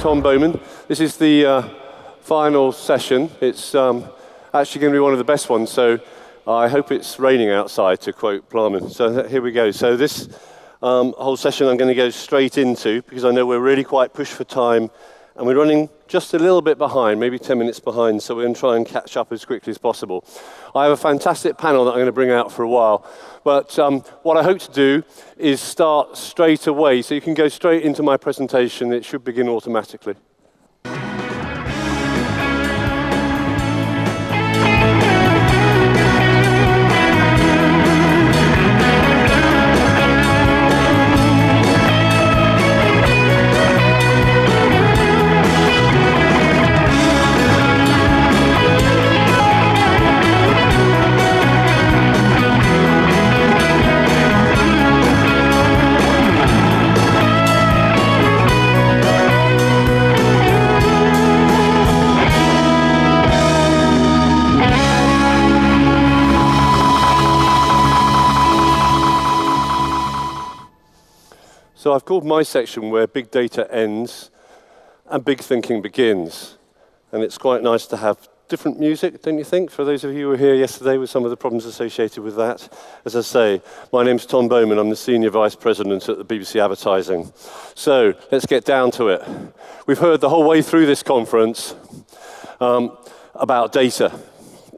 Tom Bowman. This is the final session. It's actually going to be one of the best ones, so I hope it's raining outside, to quote Bowman. So here we go. So this whole session I'm going to go straight into, because I know we're really quite pushed for time, and we're running just a little bit behind, maybe 10 minutes behind, so we're going to try and catch up as quickly as possible. I have a fantastic panel that I'm going to bring out for a while, but what I hope to do is start straight away, so you can go straight into my presentation. It should begin automatically. So I've called my section where big data ends and big thinking begins. And it's quite nice to have different music, don't you think? For those of you who were here yesterday with some of the problems associated with that. As I say, my name's Tom Bowman. I'm the Senior Vice President at the BBC Advertising. So let's get down to it. We've heard the whole way through this conference about data.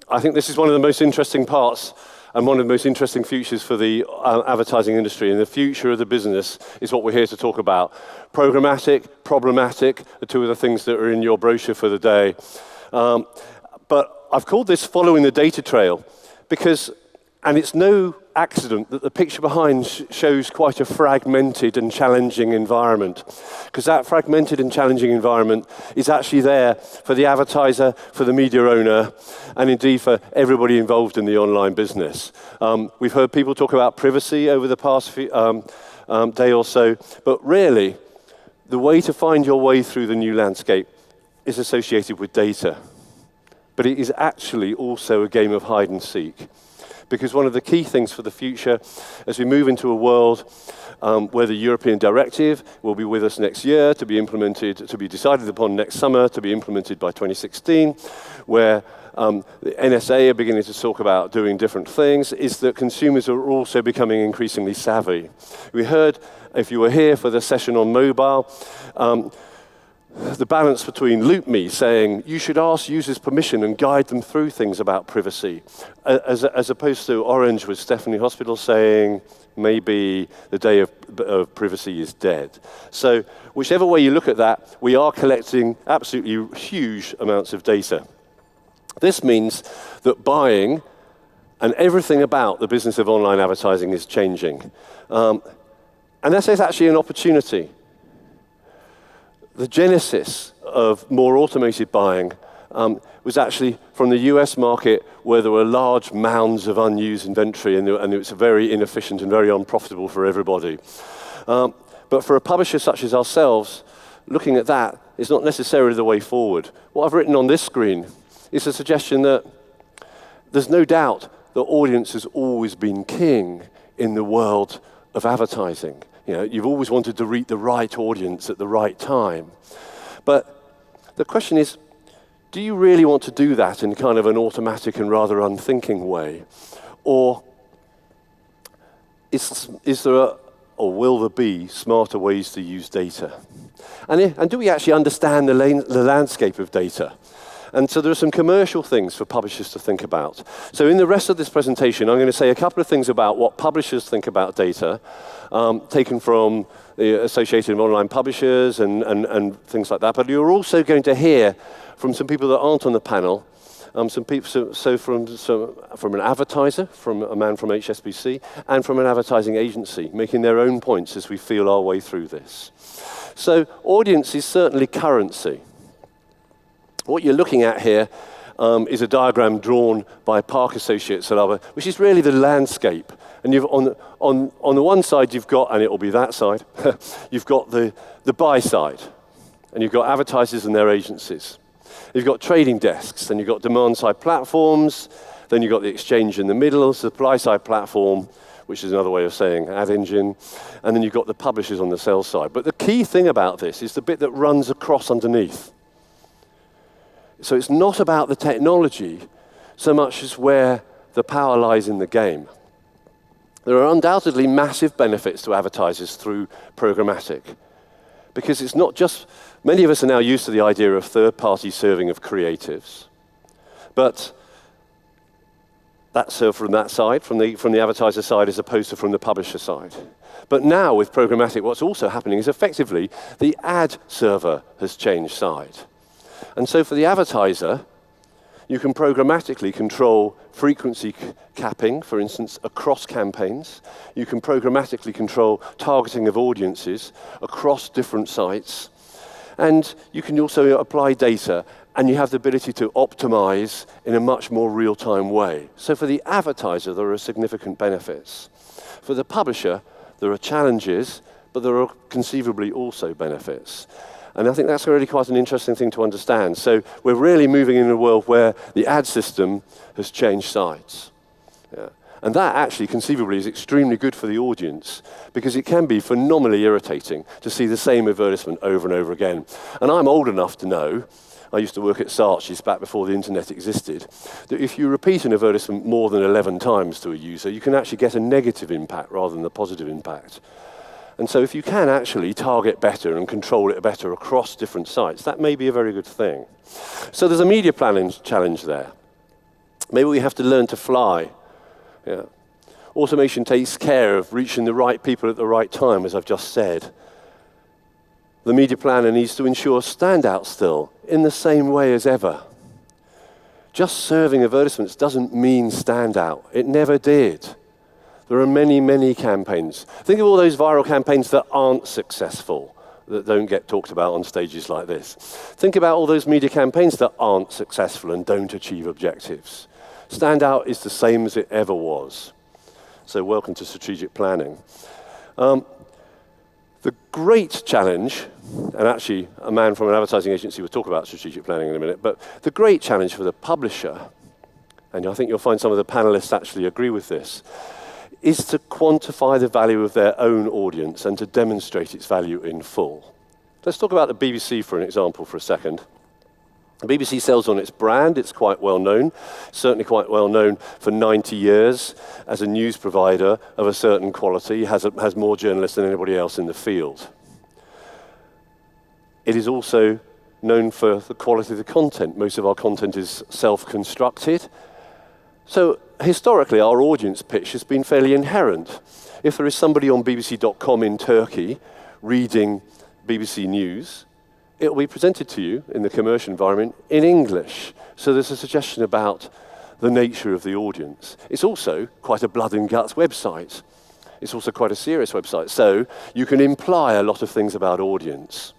I think this is one of the most interesting parts and one of the most interesting futures for the advertising industry, and the future of the business is what we're here to talk about. Programmatic, problematic, are two of the things that are in your brochure for the day. But I've called this following the data trail because, and it's no accident that the picture behind shows quite a fragmented and challenging environment, because that fragmented and challenging environment is actually there for the advertiser, for the media owner, and indeed for everybody involved in the online business. We've heard people talk about privacy over the past day or so, but really, the way to find your way through the new landscape is associated with data. But it is actually also a game of hide and seek. Because one of the key things for the future, as we move into a world where the European directive will be with us next year, to be implemented, to be decided upon next summer, to be implemented by 2016, where the NSA are beginning to talk about doing different things, is that consumers are also becoming increasingly savvy. We heard, if you were here for the session on mobile, the balance between LoopMe saying you should ask users permission and guide them through things about privacy, as opposed to Orange with Stephanie Hospital saying maybe the day of privacy is dead. So whichever way you look at that, we are collecting absolutely huge amounts of data. This means that buying and everything about the business of online advertising is changing. And this is actually an opportunity. The genesis of more automated buying was actually from the US market, where there were large mounds of unused inventory, and it was very inefficient and very unprofitable for everybody. But for a publisher such as ourselves, looking at that is not necessarily the way forward. What I've written on this screen is a suggestion that there's no doubt that audience has always been king in the world of advertising. You know, you've always wanted to reach the right audience at the right time. But the question is, do you really want to do that in kind of an automatic and rather unthinking way? Or is there or will there be smarter ways to use data? And do we actually understand the landscape of data? And so there are some commercial things for publishers to think about. So in the rest of this presentation, I'm going to say a couple of things about what publishers think about data, taken from the Association of Online Publishers and things like that. But you're also going to hear from some people that aren't on the panel, some people, from an advertiser, from a man from HSBC, and from an advertising agency, making their own points as we feel our way through this. So audience is certainly currency. What you're looking at here is a diagram drawn by Park Associates and other, which is really the landscape. And you've on the one side you've got, and it will be that side, you've got the buy side, and you've got advertisers and their agencies. You've got trading desks, then you've got demand side platforms, then you've got the exchange in the middle, supply side platform, which is another way of saying ad engine, and then you've got the publishers on the sell side. But the key thing about this is the bit that runs across underneath. So it's not about the technology so much as where the power lies in the game. There are undoubtedly massive benefits to advertisers through programmatic, because it's not just, many of us are now used to the idea of third-party serving of creatives, but that's served from that side, from the advertiser side, as opposed to from the publisher side. But now with programmatic, what's also happening is effectively the ad server has changed side. And so for the advertiser, you can programmatically control frequency capping, for instance, across campaigns. You can programmatically control targeting of audiences across different sites. And you can also apply data, and you have the ability to optimize in a much more real-time way. So for the advertiser, there are significant benefits. For the publisher, there are challenges, but there are conceivably also benefits. And I think that's really quite an interesting thing to understand. So we're really moving in a world where the ad system has changed sides. Yeah. And that actually conceivably is extremely good for the audience, because it can be phenomenally irritating to see the same advertisement over and over again. And I'm old enough to know, I used to work at Saatchi's back before the internet existed, that if you repeat an advertisement more than 11 times to a user, you can actually get a negative impact rather than a positive impact. And so if you can actually target better and control it better across different sites, that may be a very good thing. So there's a media planning challenge there. Maybe we have to learn to fly. Yeah. Automation takes care of reaching the right people at the right time, as I've just said. The media planner needs to ensure standout still, in the same way as ever. Just serving advertisements doesn't mean standout. It never did. There are many, many campaigns. Think of all those viral campaigns that aren't successful, that don't get talked about on stages like this. Think about all those media campaigns that aren't successful and don't achieve objectives. Standout is the same as it ever was. So welcome to strategic planning. The great challenge, and actually a man from an advertising agency will talk about strategic planning in a minute, but the great challenge for the publisher, and I think you'll find some of the panelists actually agree with this, is to quantify the value of their own audience and to demonstrate its value in full. Let's talk about the BBC for an example for a second. The BBC sells on its brand. It's quite well known, certainly quite well known for 90 years as a news provider of a certain quality, has more journalists than anybody else in the field. It is also known for the quality of the content. Most of our content is self-constructed. So historically, our audience pitch has been fairly inherent. If there is somebody on BBC.com in Turkey reading BBC News, it will be presented to you in the commercial environment in English. So there's a suggestion about the nature of the audience. It's also quite a blood and guts website. It's also quite a serious website. So you can imply a lot of things about audience.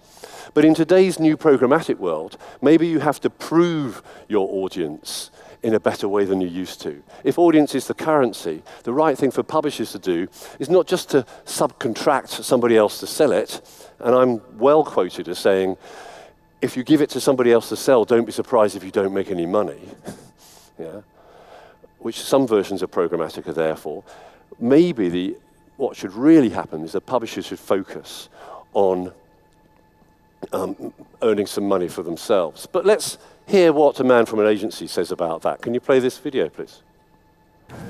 But in today's new programmatic world, maybe you have to prove your audience in a better way than you used to. If audience is the currency, the right thing for publishers to do is not just to subcontract somebody else to sell it, and I'm well quoted as saying, if you give it to somebody else to sell, don't be surprised if you don't make any money, yeah? Which some versions of programmatic are there for. Maybe what should really happen is that publishers should focus on earning some money for themselves. But let's hear what a man from an agency says about that. Can you play this video, please?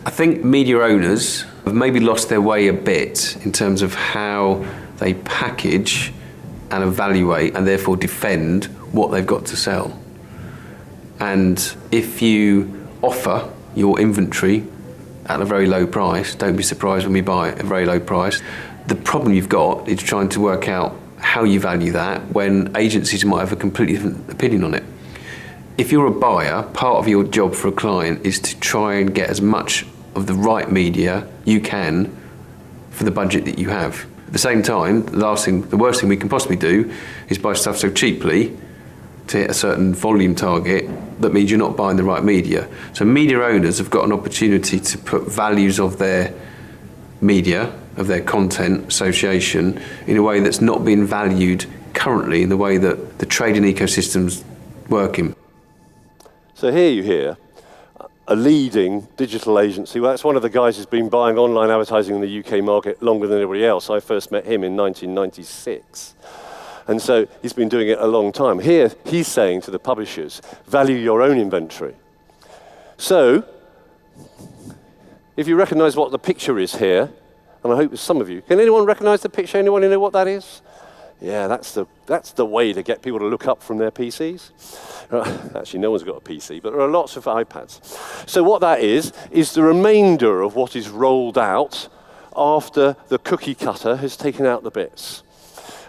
I think media owners have maybe lost their way a bit in terms of how they package and evaluate and therefore defend what they've got to sell. And if you offer your inventory at a very low price, don't be surprised when we buy it at a very low price. The problem you've got is trying to work out how you value that when agencies might have a completely different opinion on it. If you're a buyer, part of your job for a client is to try and get as much of the right media you can for the budget that you have. At the same time, the worst thing we can possibly do is buy stuff so cheaply to hit a certain volume target that means you're not buying the right media. So media owners have got an opportunity to put values of their media, of their content association, in a way that's not being valued currently in the way that the trading ecosystem's working. So here you hear a leading digital agency. Well, that's one of the guys who's been buying online advertising in the UK market longer than anybody else. I first met him in 1996. And so he's been doing it a long time. Here, he's saying to the publishers, value your own inventory. So, if you recognize what the picture is here, and I hope there's some of you, can anyone recognize the picture? Anyone know what that is? Yeah, that's the way to get people to look up from their PCs. Actually, no one's got a PC, but there are lots of iPads. So what that is the remainder of what is rolled out after the cookie cutter has taken out the bits.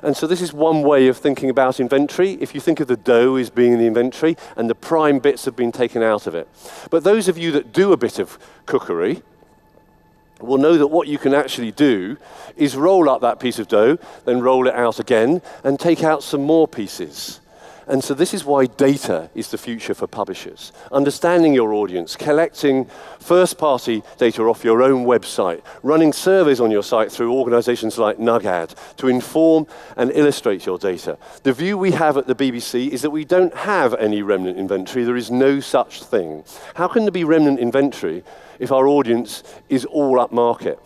And so this is one way of thinking about inventory. If you think of the dough as being the inventory, and the prime bits have been taken out of it. But those of you that do a bit of cookery will know that what you can actually do is roll up that piece of dough, then roll it out again, and take out some more pieces. And so this is why data is the future for publishers. Understanding your audience, collecting first-party data off your own website, running surveys on your site through organizations like Nugad to inform and illustrate your data. The view we have at the BBC is that we don't have any remnant inventory. There is no such thing. How can there be remnant inventory if our audience is all upmarket?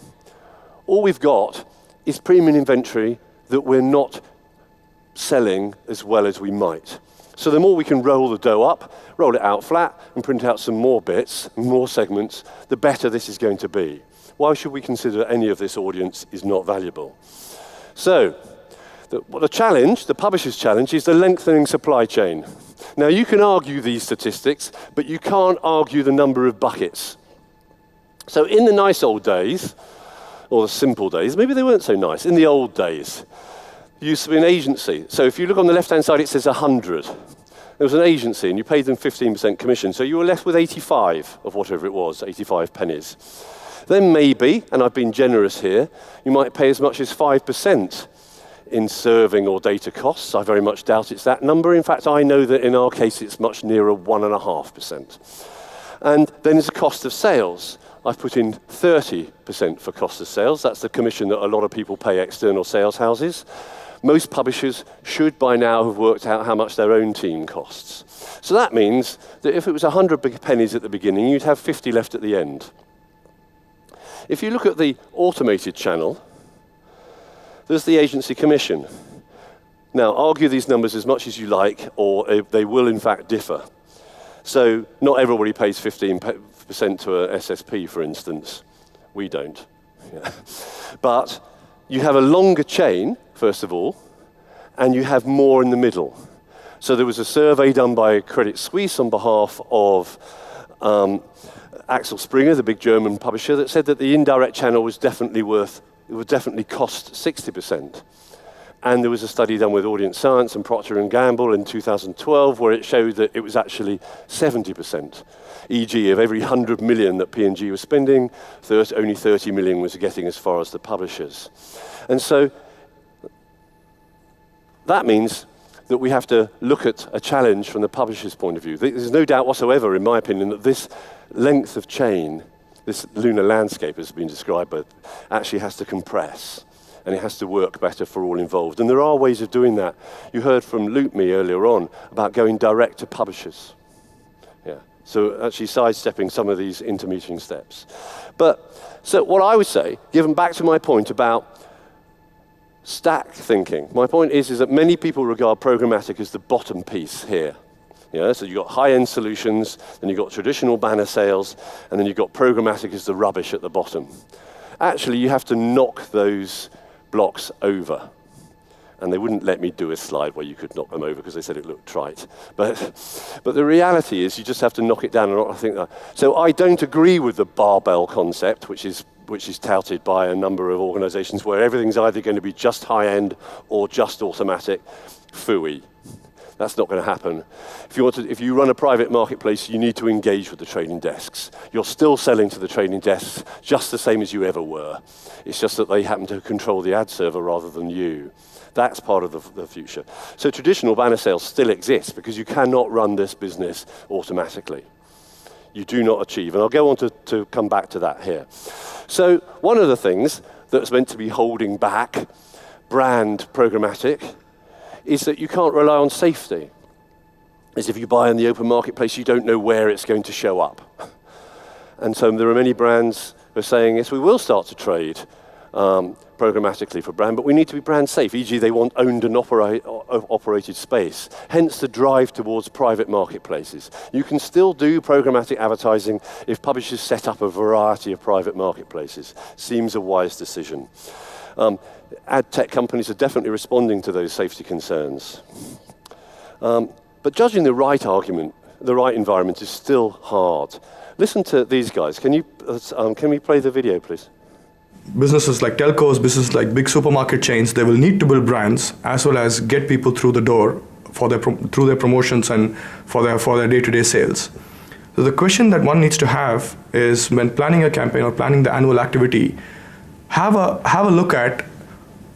All we've got is premium inventory that we're not selling as well as we might. So the more we can roll the dough up, roll it out flat, and print out some more bits, more segments, the better this is going to be. Why should we consider any of this audience is not valuable? So, the challenge, the publisher's challenge, is the lengthening supply chain. Now, you can argue these statistics, but you can't argue the number of buckets. So in the nice old days, or the simple days, maybe they weren't so nice, in the old days, there used to be an agency. So if you look on the left-hand side, it says 100. There was an agency, and you paid them 15% commission, so you were left with 85 of whatever it was, 85 pennies. Then maybe, and I've been generous here, you might pay as much as 5% in serving or data costs. I very much doubt it's that number. In fact, I know that in our case, it's much nearer 1.5%. And then there's the cost of sales. I've put in 30% for cost of sales. That's the commission that a lot of people pay external sales houses. Most publishers should by now have worked out how much their own team costs. So that means that if it was 100 big pennies at the beginning, you'd have 50 left at the end. If you look at the automated channel, there's the agency commission. Now, argue these numbers as much as you like, or they will in fact differ. So not everybody pays 15% to an SSP, for instance. We don't. Yeah. But you have a longer chain, first of all, and you have more in the middle. So there was a survey done by Credit Suisse on behalf of Axel Springer, the big German publisher, that said that the indirect channel was definitely it would definitely cost 60%. And there was a study done with Audience Science and Procter & Gamble in 2012 where it showed that it was actually 70%. E.g., of every 100 million that P&G was spending, only 30 million was getting as far as the publishers. And so that means that we have to look at a challenge from the publisher's point of view. There's no doubt whatsoever, in my opinion, that this length of chain, this lunar landscape as has been described, but actually has to compress. And it has to work better for all involved. And there are ways of doing that. You heard from LoopMe earlier on about going direct to publishers. Yeah. So actually sidestepping some of these intermediate steps. So what I would say, given back to my point about stack thinking, my point is that many people regard programmatic as the bottom piece here. Yeah, so you've got high-end solutions, then you've got traditional banner sales, and then you've got programmatic as the rubbish at the bottom. Actually, you have to knock those blocks over. And they wouldn't let me do a slide where you could knock them over because they said it looked trite. But the reality is you just have to knock it down. And I think that. So I don't agree with the barbell concept, which is touted by a number of organizations where everything's either going to be just high-end or just automatic. Phooey. That's not going to happen. If you run a private marketplace, you need to engage with the trading desks. You're still selling to the trading desks just the same as you ever were. It's just that they happen to control the ad server rather than you. That's part of the future. So traditional banner sales still exist because you cannot run this business automatically. You do not achieve. And I'll go on to come back to that here. So one of the things that's meant to be holding back brand programmatic is that you can't rely on safety. As if you buy in the open marketplace, you don't know where it's going to show up. And so there are many brands who are saying, yes, we will start to trade programmatically for brand, but we need to be brand safe, e.g. they want owned and operated space, hence the drive towards private marketplaces. You can still do programmatic advertising if publishers set up a variety of private marketplaces. Seems a wise decision. Ad tech companies are definitely responding to those safety concerns. But judging the right argument, the right environment is still hard. Listen to these guys. Can we play the video, please? Businesses like telcos, businesses like big supermarket chains, they will need to build brands as well as get people through the door through their promotions and for their day-to-day sales. So the question that one needs to have is, when planning a campaign or planning the annual activity, have a look at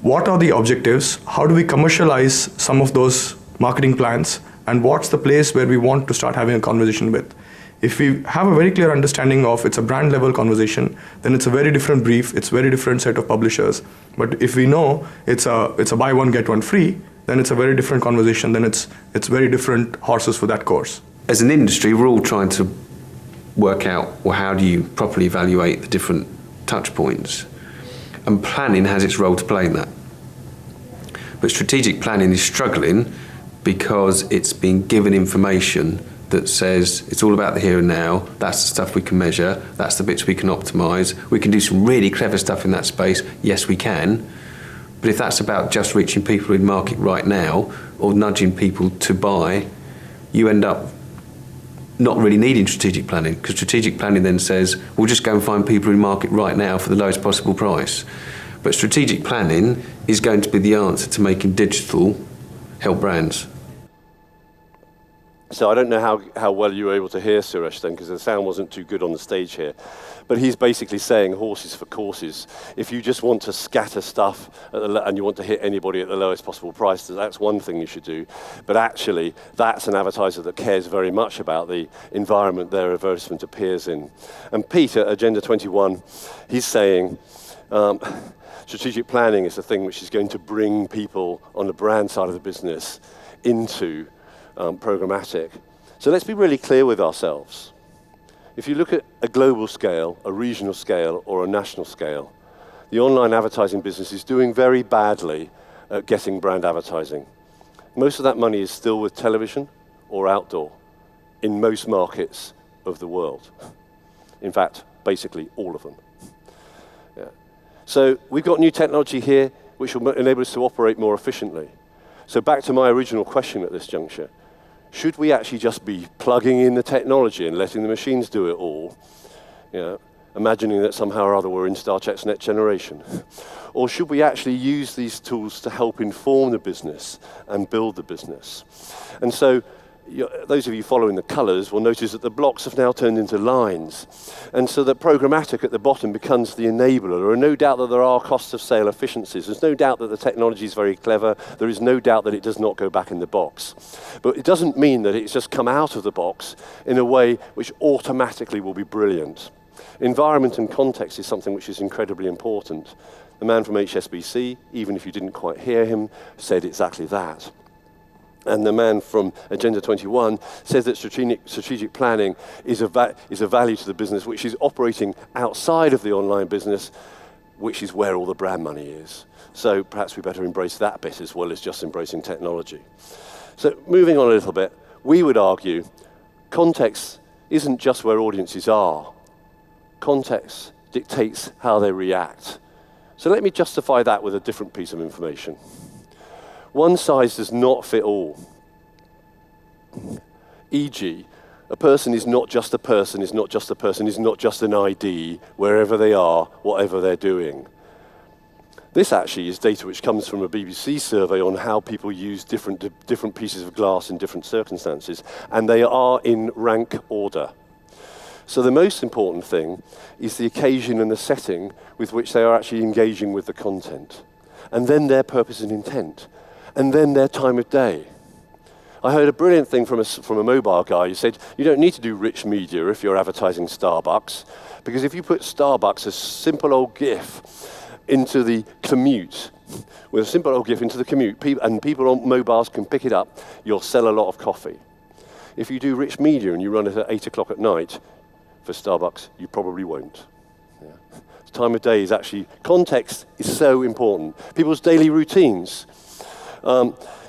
what are the objectives, how do we commercialize some of those marketing plans, and what's the place where we want to start having a conversation with. If we have a very clear understanding of it's a brand level conversation, then it's a very different brief, it's a very different set of publishers. But if we know it's a buy one, get one free, then it's a very different conversation, then it's very different horses for that course. As an industry, we're all trying to work out, well, how do you properly evaluate the different touch points? And planning has its role to play in that. But strategic planning is struggling because it's been given information that says it's all about the here and now, that's the stuff we can measure, that's the bits we can optimise, we can do some really clever stuff in that space, yes we can, but if that's about just reaching people in market right now or nudging people to buy, you end up not really needing strategic planning, because strategic planning then says we'll just go and find people in market right now for the lowest possible price. But strategic planning is going to be the answer to making digital help brands. So I don't know how well you were able to hear Suresh then, because the sound wasn't too good on the stage here. But he's basically saying horses for courses. If you just want to scatter stuff and you want to hit anybody at the lowest possible price, that's one thing you should do. But actually, that's an advertiser that cares very much about the environment their advertisement appears in. And Pete at Agenda 21, he's saying, strategic planning is the thing which is going to bring people on the brand side of the business into programmatic. So let's be really clear with ourselves. If you look at a global scale, a regional scale, or a national scale, the online advertising business is doing very badly at getting brand advertising. Most of that money is still with television or outdoor in most markets of the world. In fact, basically all of them. Yeah. So we've got new technology here which will enable us to operate more efficiently. So back to my original question at this juncture. Should we actually just be plugging in the technology and letting the machines do it all, imagining that somehow or other we're in Star Trek's next generation? Or should we actually use these tools to help inform the business and build the business? And so those of you following the colors will notice that the blocks have now turned into lines. And so that programmatic at the bottom becomes the enabler. There are no doubt that there are cost of sale efficiencies. There's no doubt that the technology is very clever. There is no doubt that it does not go back in the box. But it doesn't mean that it's just come out of the box in a way which automatically will be brilliant. Environment and context is something which is incredibly important. The man from HSBC, even if you didn't quite hear him, said exactly that. And the man from Agenda 21 says that strategic planning is a value to the business which is operating outside of the online business, which is where all the brand money is. So perhaps we better embrace that bit as well as just embracing technology. So moving on a little bit, we would argue context isn't just where audiences are. Context dictates how they react. So let me justify that with a different piece of information. One size does not fit all. E.g., a person is not just a person, is not just a person, is not just an ID, wherever they are, whatever they're doing. This actually is data which comes from a BBC survey on how people use different pieces of glass in different circumstances, and they are in rank order. So the most important thing is the occasion and the setting with which they are actually engaging with the content, and then their purpose and intent, and then their time of day. I heard a brilliant thing from a mobile guy who said, you don't need to do rich media if you're advertising Starbucks, because if you put Starbucks, a simple old GIF, into the commute, with a simple old GIF into the commute, and people on mobiles can pick it up, you'll sell a lot of coffee. If you do rich media and you run it at 8 o'clock at night, for Starbucks, you probably won't. Yeah. Time of day is actually, context is so important. People's daily routines.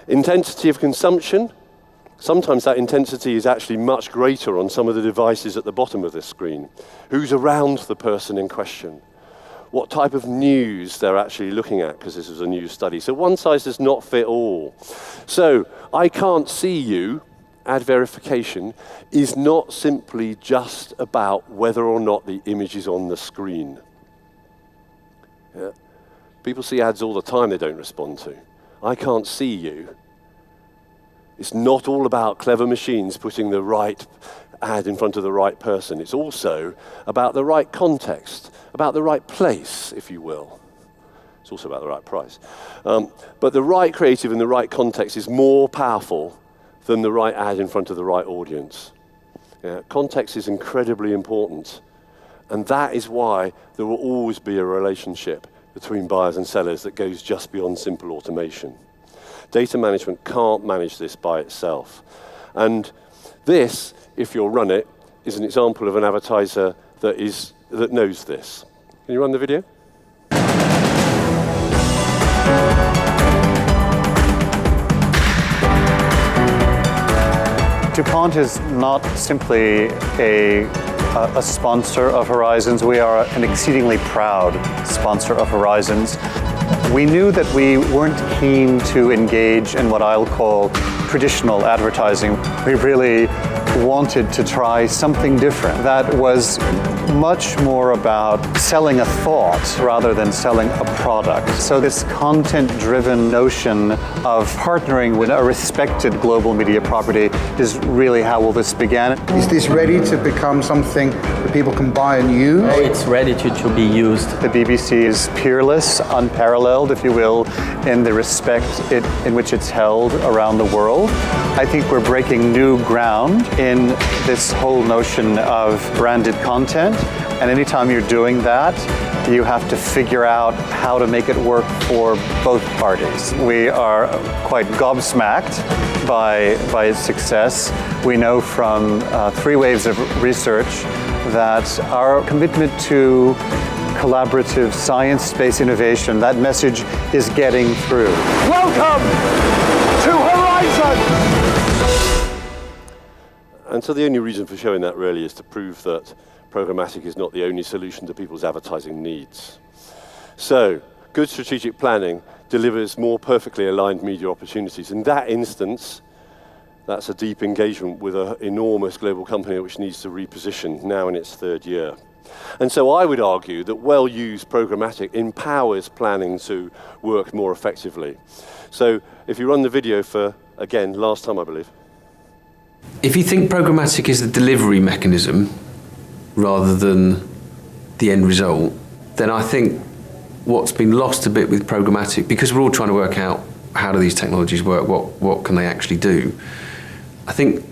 Intensity of consumption, sometimes that intensity is actually much greater on some of the devices at the bottom of this screen. Who's around the person in question? What type of news they're actually looking at, because this is a news study. So one size does not fit all. So I can't see you, ad verification, is not simply just about whether or not the image is on the screen. Yeah. People see ads all the time they don't respond to. I can't see you. It's not all about clever machines putting the right ad in front of the right person. It's also about the right context, about the right place, if you will. It's also about the right price. But the right creative in the right context is more powerful than the right ad in front of the right audience. Yeah, context is incredibly important. And that is why there will always be a relationship between buyers and sellers that goes just beyond simple automation. Data management can't manage this by itself. And this, if you'll run it, is an example of an advertiser that knows this. Can you run the video? DuPont is not simply a sponsor of Horizons. We are an exceedingly proud sponsor of Horizons. We knew that we weren't keen to engage in what I'll call traditional advertising. We really wanted to try something different that was much more about selling a thought rather than selling a product. So this content-driven notion of partnering with a respected global media property is really how all this began. Is this ready to become something that people can buy and use? Oh, it's ready to be used. The BBC is peerless, unparalleled, if you will, in the respect in which it's held around the world. I think we're breaking new ground in this whole notion of branded content. And anytime you're doing that, you have to figure out how to make it work for both parties. We are quite gobsmacked by its success. We know from 3 waves of research that our commitment to collaborative science-based innovation, that message is getting through. Welcome to Horizon! And so the only reason for showing that really is to prove that programmatic is not the only solution to people's advertising needs. So, good strategic planning delivers more perfectly aligned media opportunities. In that instance, that's a deep engagement with an enormous global company which needs to reposition now in its 3rd year. And so I would argue that well-used programmatic empowers planning to work more effectively. So if you run the video for, again, last time I believe. If you think programmatic is the delivery mechanism rather than the end result, then I think what's been lost a bit with programmatic, because we're all trying to work out how do these technologies work, what can they actually do. I think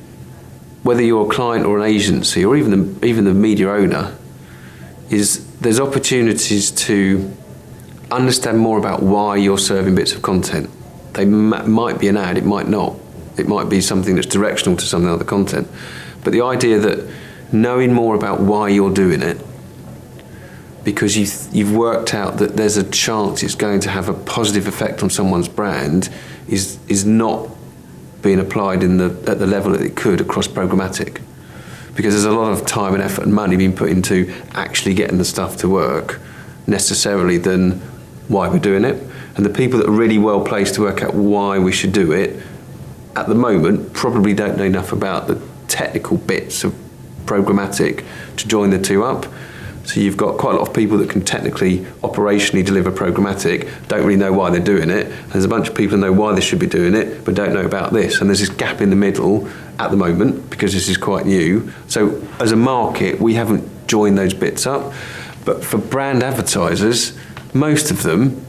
whether you're a client or an agency or even the media owner, there's opportunities to understand more about why you're serving bits of content. They might be an ad, it might not. It might be something that's directional to some other content. But the idea that knowing more about why you're doing it, because you've worked out that there's a chance it's going to have a positive effect on someone's brand, is not being applied at the level that it could across programmatic. Because there's a lot of time and effort and money being put into actually getting the stuff to work necessarily than why we're doing it. And the people that are really well placed to work out why we should do it at the moment probably don't know enough about the technical bits of programmatic to join the two up. So you've got quite a lot of people that can technically, operationally deliver programmatic, don't really know why they're doing it. And there's a bunch of people who know why they should be doing it, but don't know about this. And there's this gap in the middle at the moment, because this is quite new. So as a market, we haven't joined those bits up. But for brand advertisers, most of them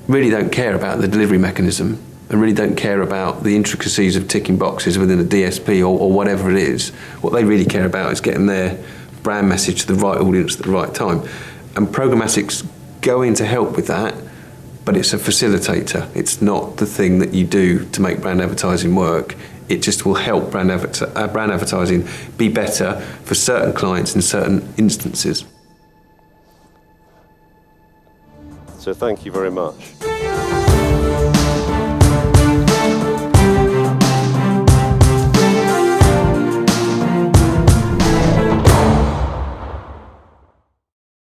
really don't care about the delivery mechanism and really don't care about the intricacies of ticking boxes within a DSP or whatever it is. What they really care about is getting their brand message to the right audience at the right time. And programmatic's going to help with that, but it's a facilitator. It's not the thing that you do to make brand advertising work. it just will help brand advertising be better for certain clients in certain instances. So thank you very much.